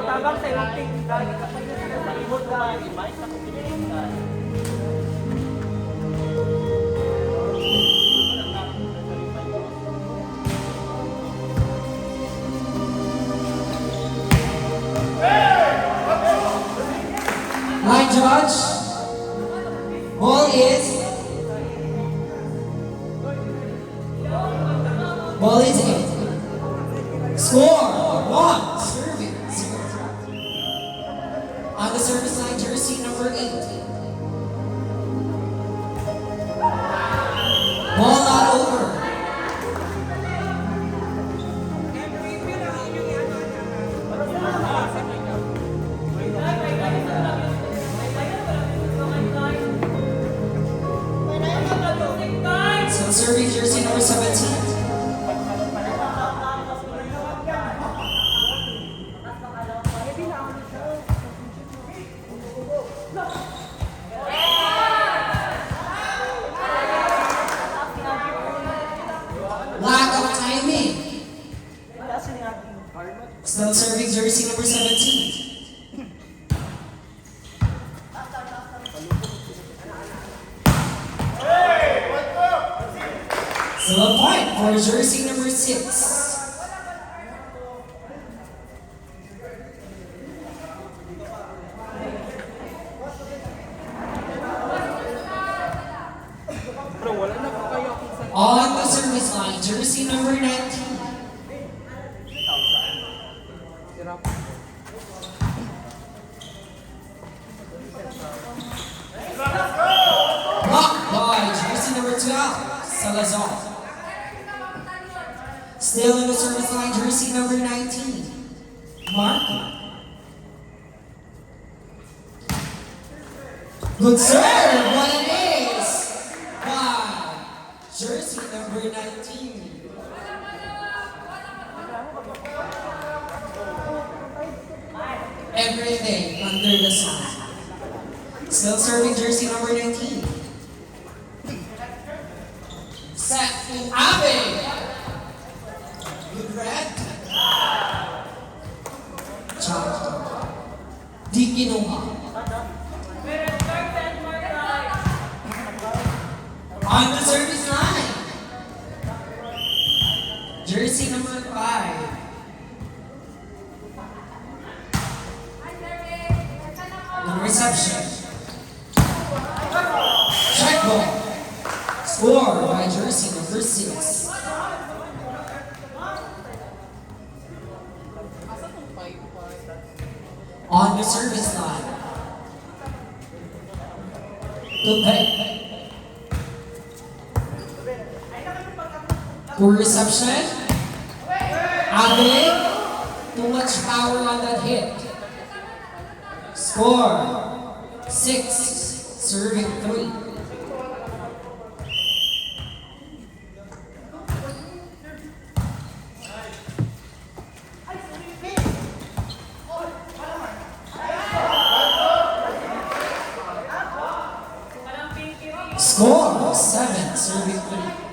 tabang sa yung ting. Lagi kapag sa imod ka. Imay sa kumilig ka. Line judge. Ball is. Ball is in. Score 1. Serving 0. On the service line, jersey number 8. Ball not over. So serving jersey number 17. Lack of timing. Still serving jersey number 17. Still a point for jersey number 6. On the service line, jersey number 19. Blocked by jersey number 12, Salazar. Still in the service line, jersey number 19, Mark. Good serve, what it is by jersey number 19. Everything under the sun. Still serving jersey number 19. Set to Abe. Good red. Chop. Di kinuha. On the service line. Jersey number 5. On reception. Check ball. Score by jersey number 6. On the service line. Good pay. Poor reception. Abe. Too much power on that hit. Score 6. Serving 3. Score 7. Serving 3.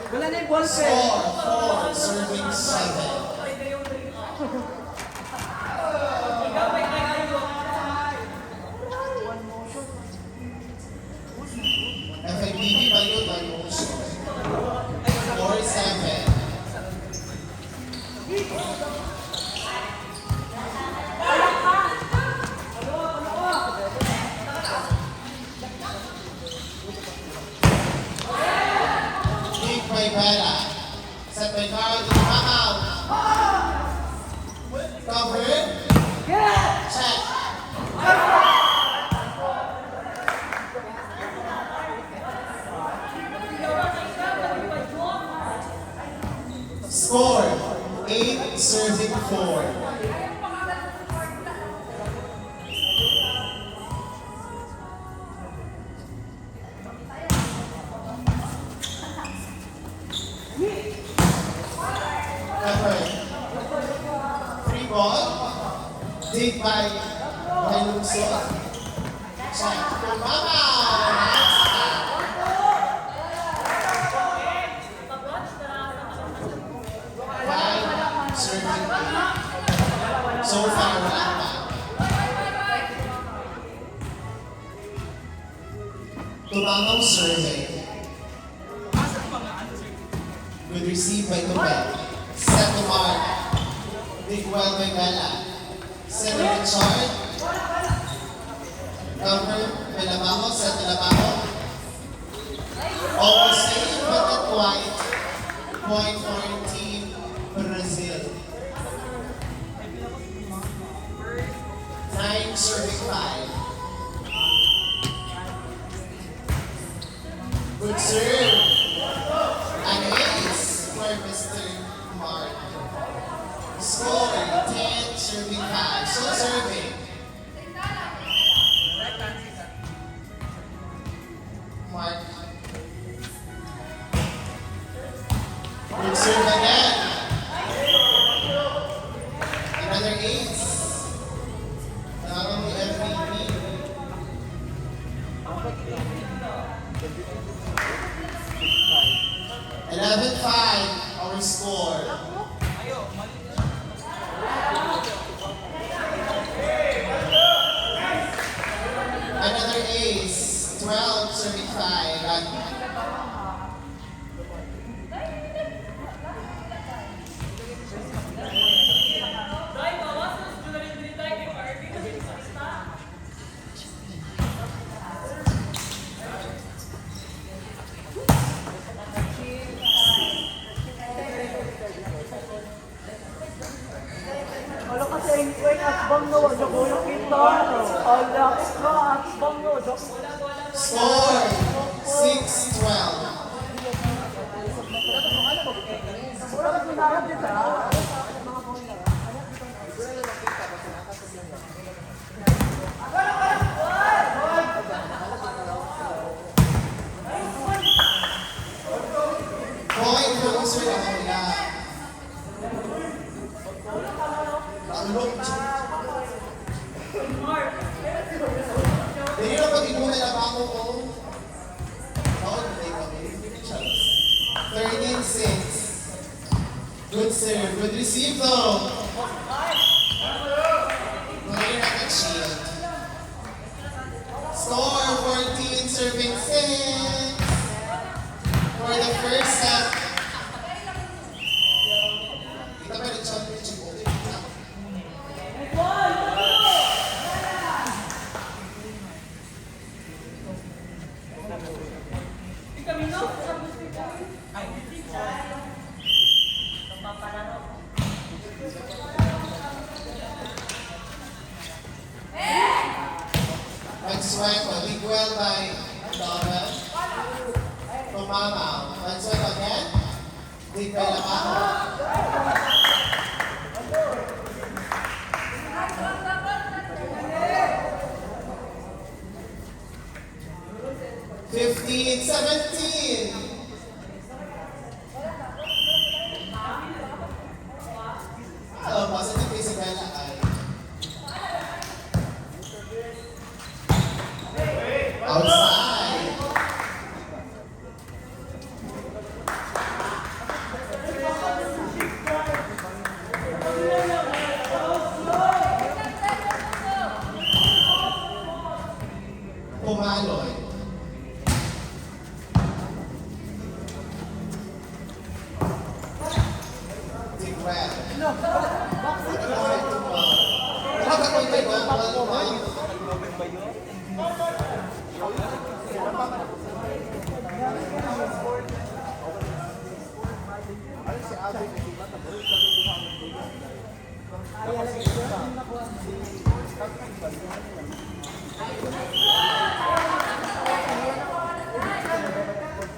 Wala na yung ball pen. Score 4, serving 7. FIBB ba yun? By motion. Score 7. Kick by Vera. Set by Carl to Mahal. Cover. Check. Score 8, serving 4. Number 3 ball. Dig by Lungsod. Check. Mama! Five. Serving. So far, wala pa. Tumamang survey. Good receive by Tupet. Set to mark. Big well by Bella. Set to Richard. Cover by Labajo. Set to Labajo. Almost safe but not quite. Point for Team Brazil. 9 serving 5. Good serve. An ace for Mr. Mark. Score 10 serving 5. So serving. Mark. Good serve again. Another ace. Not only MVP. Eleven 5, our score. Another ace, 12 serving 5. Ano kasi yung quick asbang no, ano ko yung kita, alax ka, asbang no, Score 6-12. wala ka sinakot dito, ha? Point for Mr. Laconia. Look. Hindi na pag ibuhay na ako ko. Bawal na tayo kami. 13-6. Good serve. Good receive though. Player at the shield. Score 14 serving 6. For the first set. Kita ba yung championship ulit? Swipe, a big well by Donna. From Mama. One swipe again. Big by Labajo. 15-17. Positive kay Isabella ay outside. Pumaloy. Tigwell.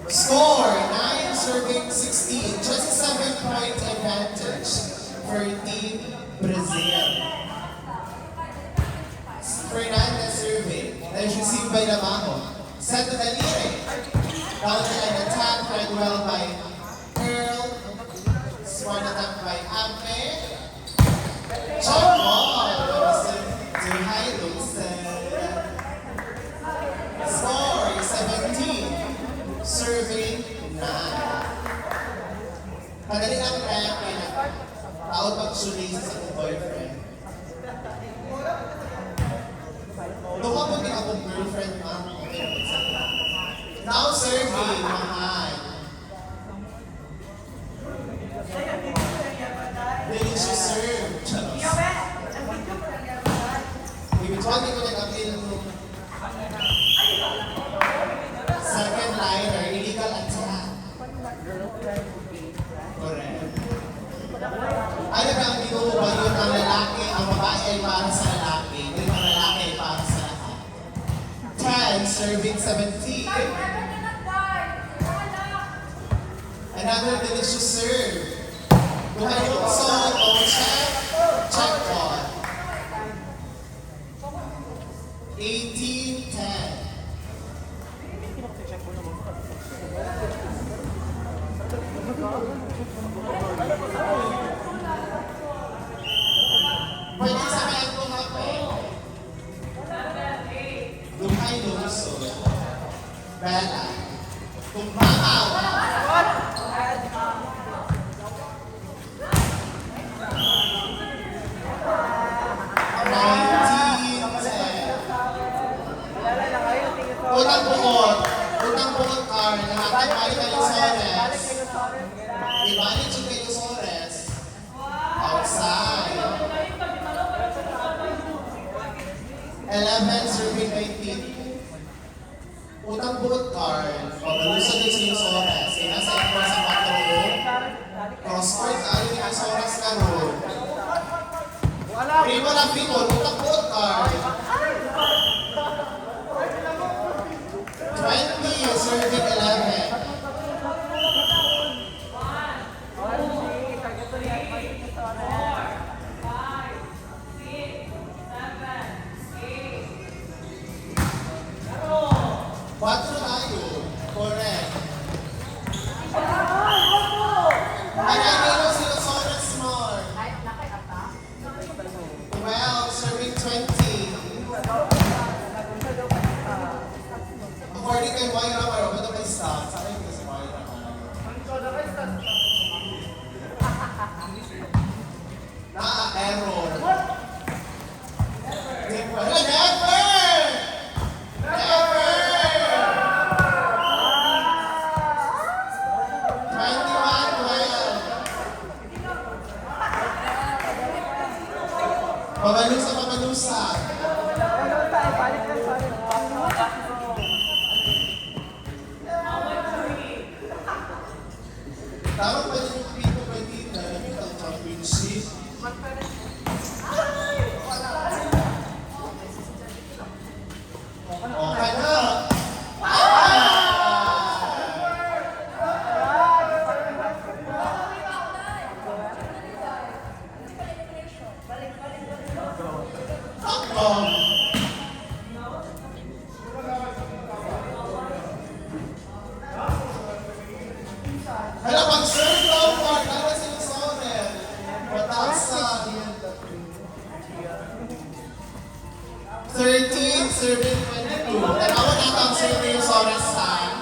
Score 9 serving 16, just a 7-point advantage for Team Brazil. Fernandez serving, that is received by Labajo. Set to Dalire. Down the line attack, read well by Earl. Smart attack by Taon pag sunay sa akong boyfriend. Doon ka mo din akong girlfriend, ma'am. Okay, now serving, mahal. Delicious serve. Charos. Ibig ko nag-appeal nung second liner, illegal attack. Correct. Ano ba ang binuubay yun ang lalaki, ang babae ay para sa lalaki, yung ang lalaki ay para sa lahat. 10, serving 17. Another delicious serve. Buhay Lukson, o check, check on. 18-10. Pwede sa kaya po nga po. Buhay Lukson. Bella. Kung bakaw. Utang bukod car, nakakay balik kayo Sores. Ibalik yung kayo Sores. Outside. 11, serving 19. Utang bukod car, pagbalusan din sa yung Sores. Nasa ito sa patro. Crosscourt, ayun yung Sores na road. Primo na people, utang bukod car. 20, serving 11. Quatro tayo. Correct. Managino sila Sores Small. 12, serving 20. According kay Moira Maro, ito may stop. Sa akin kasi Moira error. Never! Never! Never! 21-12. Pamalusa, pamalusa. Tama pa rin yung Pito Pwede na ang championship. Okay na! Hala, pag-serve daw po, kaya sila sa owner. Patasa. 13, serving 22. Tanawan natin ang serve yung Sores time.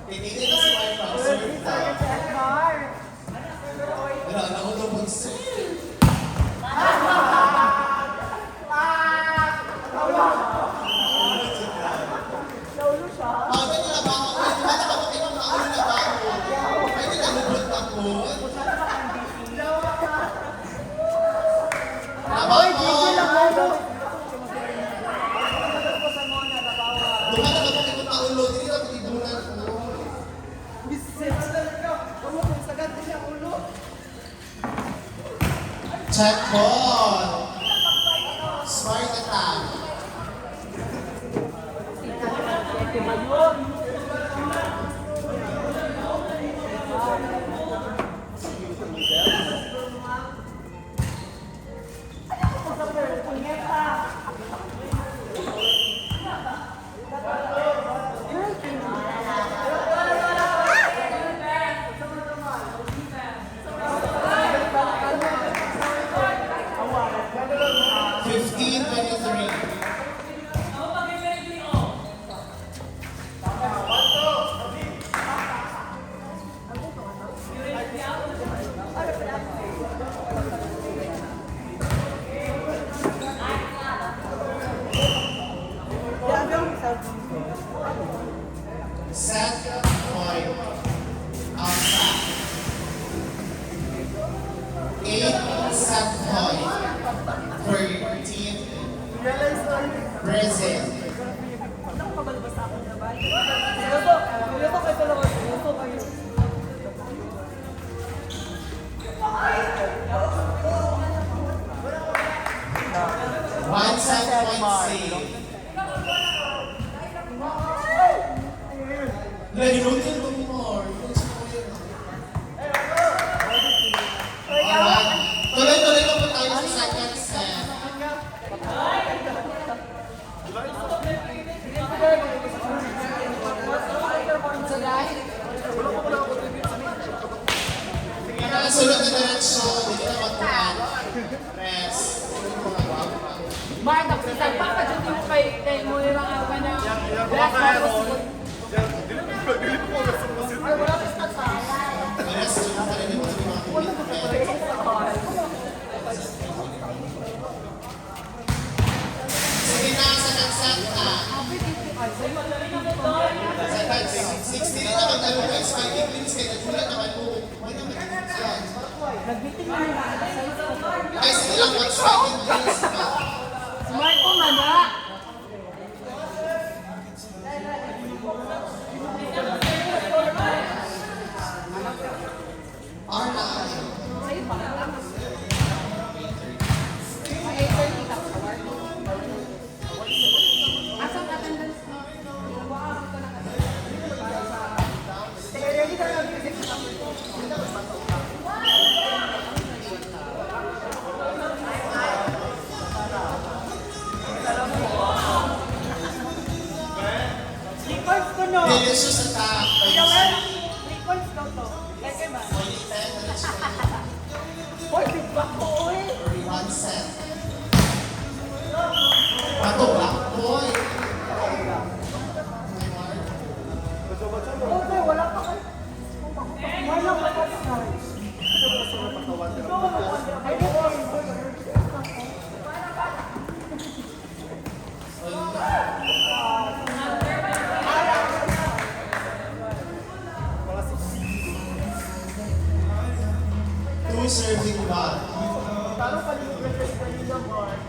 Titigil na si Mike from serve daw. Wala, nakulong pag-serve. Pwede na ba ako? Pwede na ba ako? Pwede na ba ako? Pwede na lubot ako? Oy, gigil lang ako. Duman na ba kung paulo? Hindi na pag-ibunan ko. Check ball. Smart attack. Brazil. Seryoso kayo talaga. Seryoso kayo. One set point save. Nahinutin mo more. Alright. Tuloy-tuloy na po tayo sa second set. Sunod na diretsyo, hindi na magpuan. Press. Mark, nagsisag pa ka dyan yung kay mo yung mga awa na Press, yun pa rin yung mga commitment. Sige na, second set na. Second, 60 na magdalo kayo sa 5 minutes kayo. Nagulat naman po. May naman yan. Nagbiting na yung Ay, sige lang, watch 5 minutes pa. Smart po man ha. R9. Asang attendance mo? Records ko no. Delicious attack. Records ko to. Like man. 2010, diretso kayo. Boy, feedback ko eh. One set. Pato Black Boy. Okay, wala pa kayo. Wala pa kayo. Two serving one. Parang palimugan sa kanina, Mark.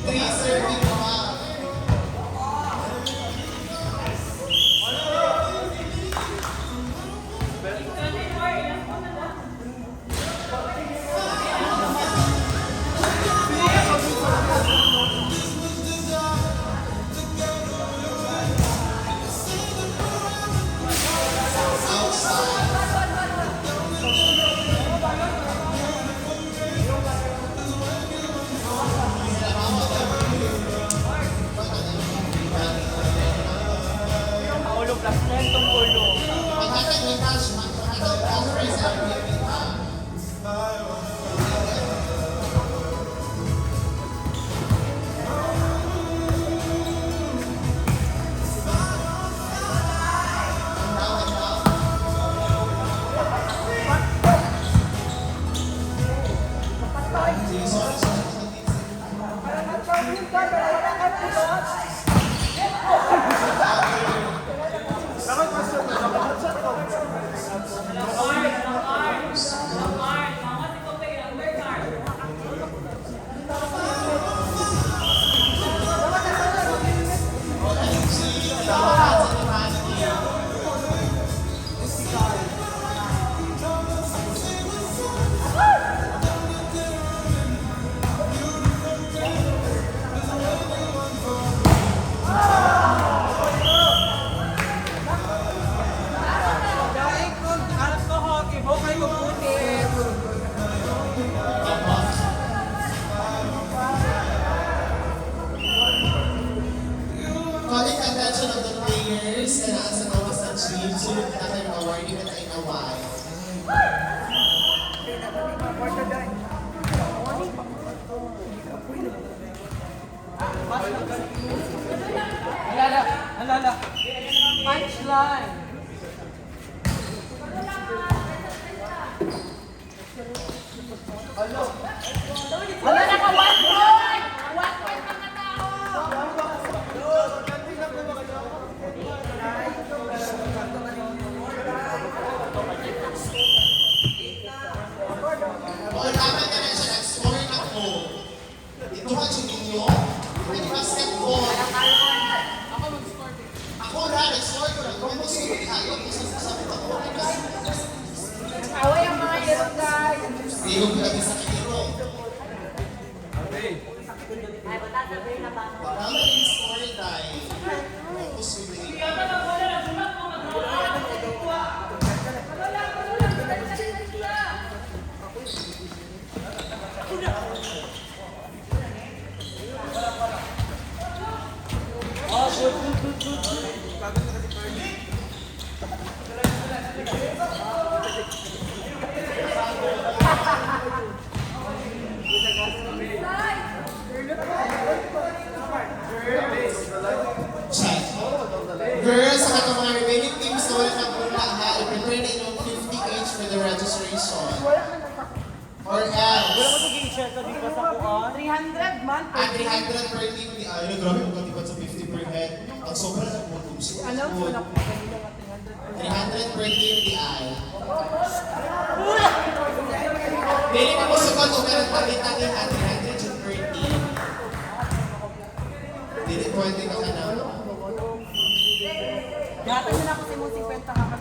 Three serving one. Paulo, plus 10 tong ulo. Magkakad ni Cash, magkakad ni Cash, raise up your hand. Parang nag-charging ka, pero wala ka diba? Dahil kung alam ko hockey, bukay ko puti. Calling attention of the players na nasa nawas ng team, sulod na kayo award, even ay naway. Alala. Punchline. Wala na ka 1 point! 1 point mga tao! Di ko kami sa kiro. Baka may story tayo. Focus ko din. Check. Girls, sa katong mga remaining teams na wala kang pula ha, i-prepare na inyong 50 each for the registration. Or else, 300 man. 300 per team. Ay, grabe mo katipad sa 50 per head. Ang sobra na mo kung Ano? 300 per team di ay. Dili mo sugod o meron pagitangin ha, 300 yung per team. Dili pwede ka ka na. Gata nila kasi mo 50 ka ka.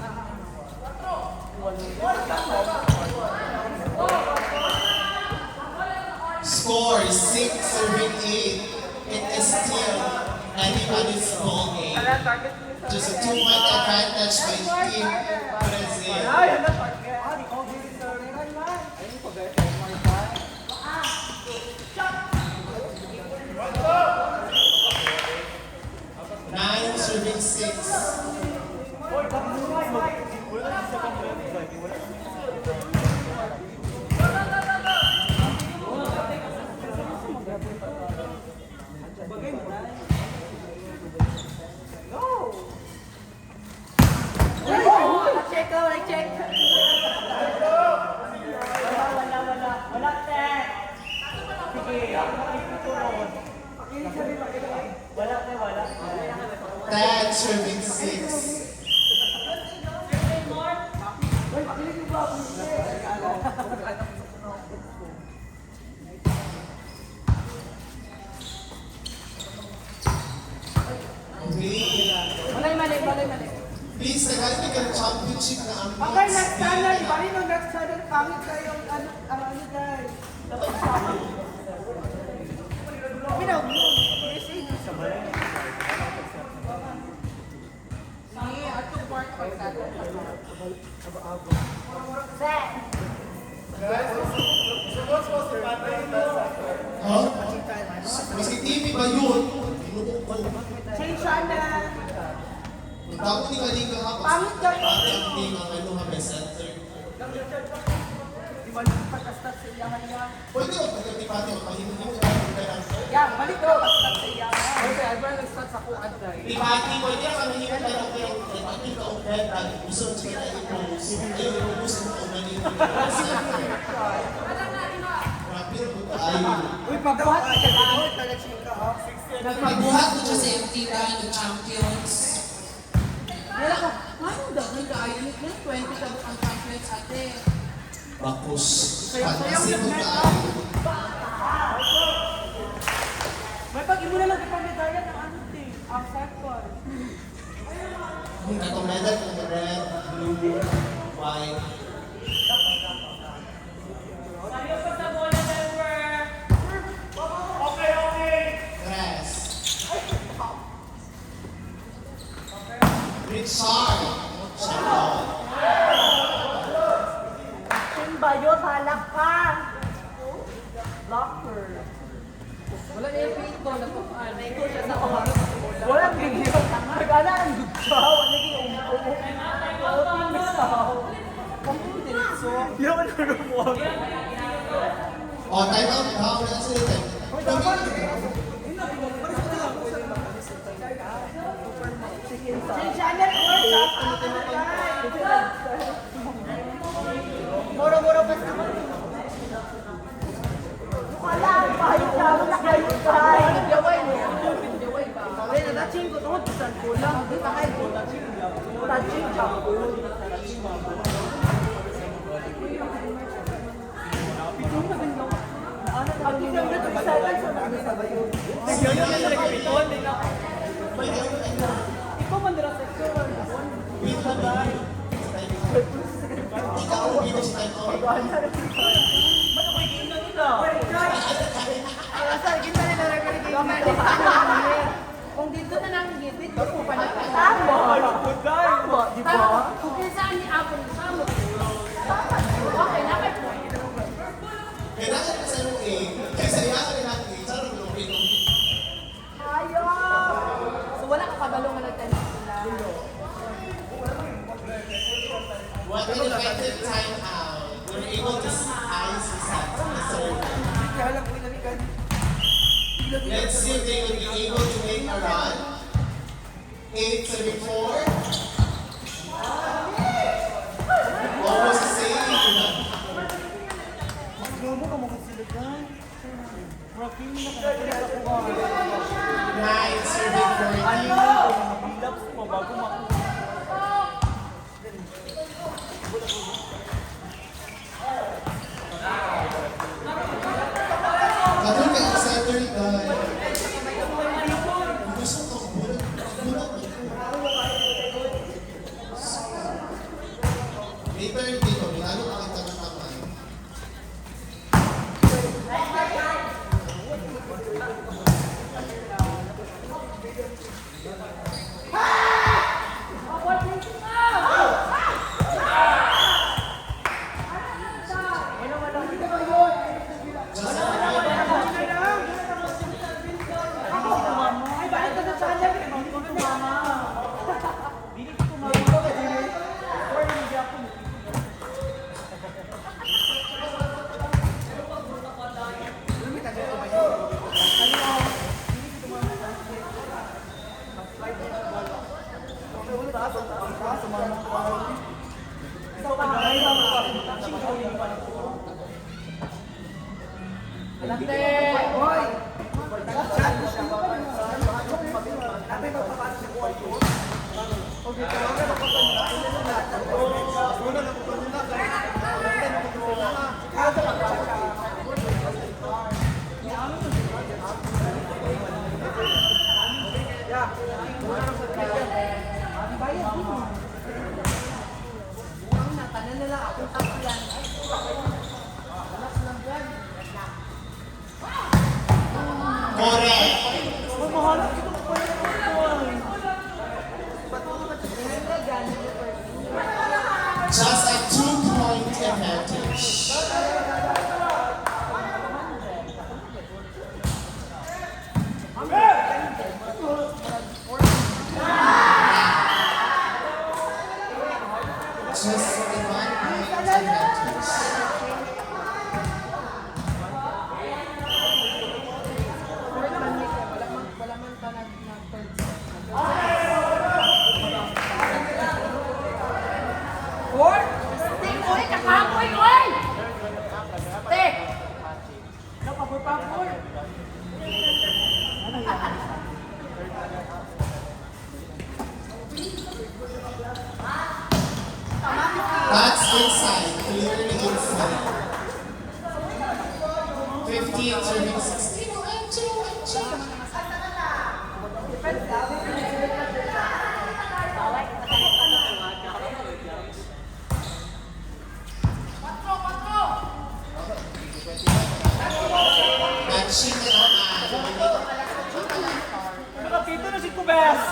Score 6 serving 8. It is still anybody's ball game. Just a 2-point advantage by Team Brazil. Nine serving 6. Check ko, check. Wala, te. Sige, wala. 10 serving 6. Okay. Mali. Please, nagalit ka ng championship na ang Okay, next channel. Bali no, next channel. Pangit kayong ano guys. Minaw. Huh? Maski TV ba yun? Tinubok ko. Change channel. Bago ni Kalinga ha, Pangit kayo. pati ang team ang ano ha, may center. Di ba yung pagkastat sa iyahan niya? Pwede ko pagkatipati ang pahimuhin ka ng pera. Yan, balik ko pagkastat sa iyahan. Okay, I'm gonna start sa kuan tayo. Tipati, pwede ka mahimuhin ka ng pera. Tipati ka ang pera. Gusto mo siya na i-post. Ayaw i-post mo ang manin. Grabe rin po tayo. Uy, pagbuhat ka na. Pagbuhat ko dyan sa FTV ng champions. Wala ko, anong dahil kaayo ni 20 ka ang champions ate? Bakos. Pagkasin mo tayo. May pag-ibo na lang ipamedalya ng ano team. Ang second. Kung katong medal kung red, blue, white. Tres. Richard. Shalom. Bayo, talak ka. Locker. Wala na yung pito ko, nagpapaan. Ito siya sa Walang bigyo. Nag-ala ang dugsaw. Naging umuo. Ang misaw. Pang-tuloy diretso. Yaman na rumuha. Oh, time out. Ha, wala na sila time. Channel Moro-moro pa sa wala, payo ka, wala kayo tayo. Yaway mo. Yaway ba? Ay, nataching ko, tungkol pisan ko lang. Di ba kayo? Nataching ka po. Pag isang na ito, isa lang sa mga sabay yun. Nagyoyo na talaga ito, hindi na. Ikaw man nila section. Wait lang ba? Ikaw, dito sa time out. Pag-ahan na rin. Kailangan ka sa luin. Kasi yan ka natin. Sarap luin. So wala ka kabalo nga nag-tennis sila. What an effective timeout. We're able to ice the set to the serve. Let's see if they will be able to make a run. 8-4. Almost the same. Nine serving for you. Kadun ka sa center guy. Gusto ko bulat. Later dito, lalo makita ng kamay. Correct. Just a 2-point advantage. Just a 1-point advantage. Stick, oy! Kakapoy, oy! Stick! Kapapur-papur! That's inside, clearly inside. 15 serving 16. Matching na naman. Nakapito na si Kubes!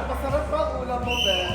Pasarap ba ang ulam mo, Ben?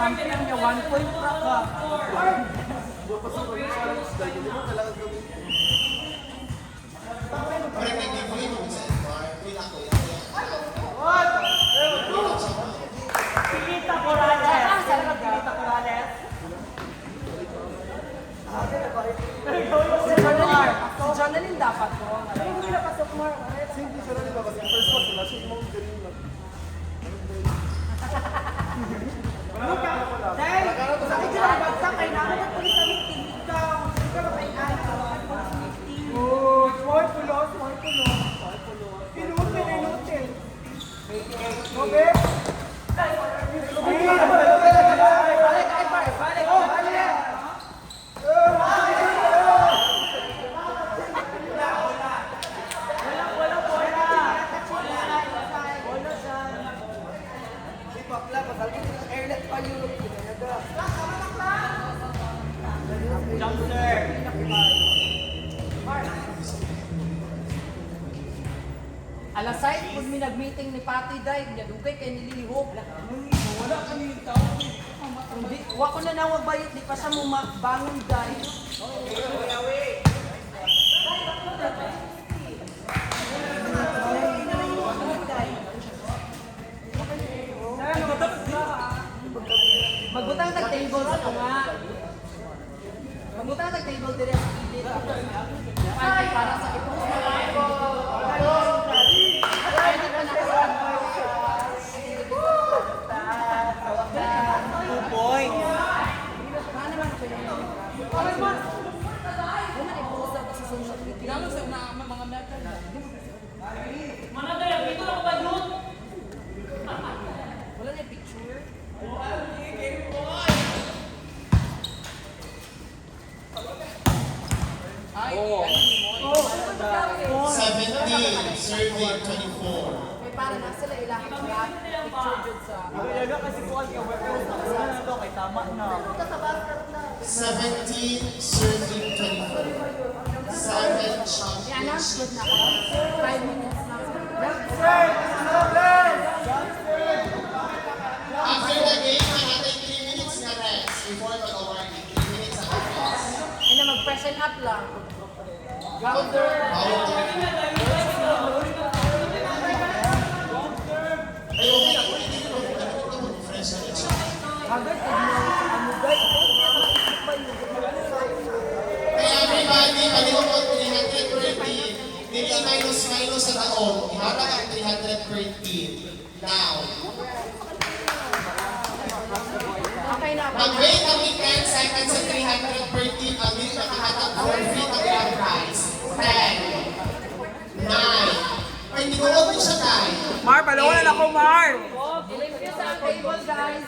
Champion niya, 1 point pra ka. Parang nag-giveaway mo sa bar. Wait ako yan. Pilita Corrales! Sarap Pilita Corrales! Si Jonalyn dapat. Hindi na pasok mo. Hindi siya rin ba? Kasi first class na siya mong ganun lang. Dahil, sakit sila bagsak kay namin at pulis sa meeting. Ikaw ba kayo ay kawakan po sa meeting? Oo, small pulo. Pinutin. Gobe? Alasay, pag may nag-meeting ni Pati Day, niya dugay kay nililihok. Wala kami yung tao. Hindi, wa ko na nawag bayit, di pa siya mo bangon Day. Magbutang tag-table sa nga. Magbutang tag-table dire sa gilid. Ay, para sa ipos na bago. Wala na picture. Ay, Oo. 17, serving 24. may para na sila ilang picture dyan sa... Ayaga kasi kuhan ka. Wala na to. Kay tama na. 17, serving 24. 7 I-announce championship. na ako. 5 minutes na. After the game, may natin 3 minutes na rest before mag-awarding. 3 minutes ang rest. Ay na mag-freshen up lang. Powder. Ay, okay na. Hindi ko mag-fresh na rin siya. Agad, ano guys? Kaya everybody, pag-iwan mo 300 per team. Hindi minus sa taon. Iharap ang 300 per team. Now, Okay na. mag-wait kami 10 seconds sa 300 per team. Ang hindi makahatap forfeit ang grand prize. 10, 9, ay, hindi ko huwag mo siya tayo. Mar, palawalan ako, Mar! Ilip niyo sa table guys.